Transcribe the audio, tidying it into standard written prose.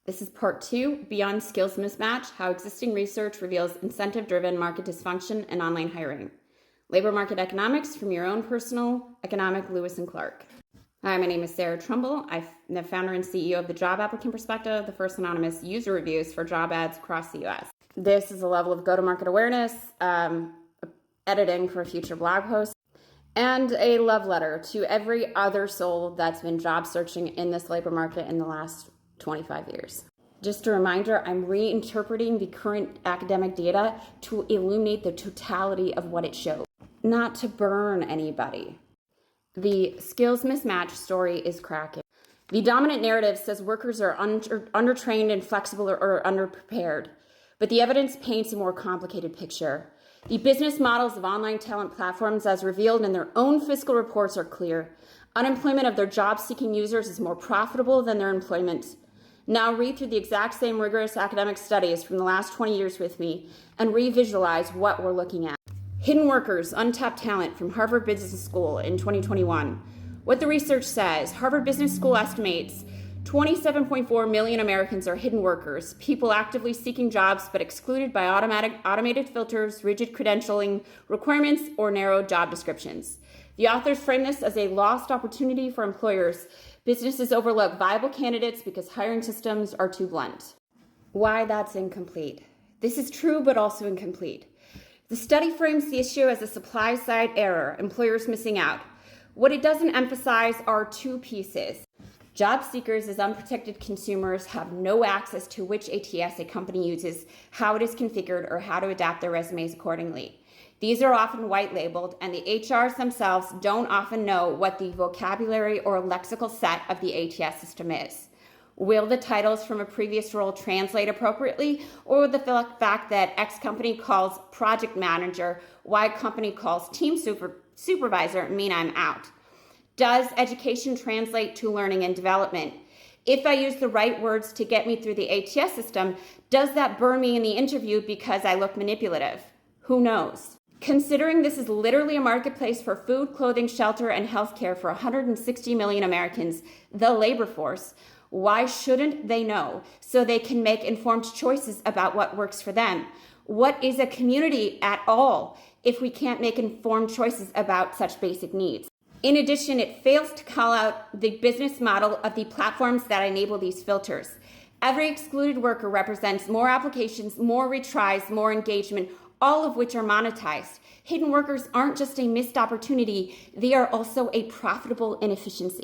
This is part 2, Beyond Skills Mismatch, How Existing Research Reveals Incentive-Driven Market Dysfunction in Online Hiring. Labor Market Economics from your own personal economic Lewis and Clark. Hi, my name is Sarah Trumbull. I'm the founder and CEO of the Job Applicant Perspective, the first anonymous user reviews for job ads across the U.S. This is a level of go-to-market awareness, editing for future blog posts, and a love letter to every other soul that's been job searching in this labor market in the last 25 years. Just a reminder, I'm reinterpreting the current academic data to illuminate the totality of what it shows, not to burn anybody. The skills mismatch story is cracking. The dominant narrative says workers are undertrained, inflexible, or underprepared, but the evidence paints a more complicated picture. The business models of online talent platforms, as revealed in their own fiscal reports, are clear. Unemployment of their job-seeking users is more profitable than their employment. Now read through the exact same rigorous academic studies from the last 20 years with me and revisualize what we're looking at. Hidden workers, untapped talent from Harvard Business School in 2021. What the research says, Harvard Business School estimates 27.4 million Americans are hidden workers, people actively seeking jobs but excluded by automated filters, rigid credentialing requirements, or narrow job descriptions. The authors frame this as a lost opportunity for employers. Businesses overlook viable candidates because hiring systems are too blunt. Why that's incomplete. This is true but also incomplete. The study frames the issue as a supply-side error, employers missing out. What it doesn't emphasize are two pieces. Job seekers as unprotected consumers have no access to which ATS a company uses, how it is configured, or how to adapt their resumes accordingly. These are often white-labeled, and the HRs themselves don't often know what the vocabulary or lexical set of the ATS system is. Will the titles from a previous role translate appropriately, or will the fact that X company calls project manager, Y company calls team supervisor mean I'm out? Does education translate to learning and development? If I use the right words to get me through the ATS system, does that burn me in the interview because I look manipulative? Who knows? Considering this is literally a marketplace for food, clothing, shelter, and healthcare for 160 million Americans, the labor force, why shouldn't they know so they can make informed choices about what works for them? What is a community at all if we can't make informed choices about such basic needs? In addition, it fails to call out the business model of the platforms that enable these filters. Every excluded worker represents more applications, more retries, more engagement, all of which are monetized. Hidden workers aren't just a missed opportunity, they are also a profitable inefficiency.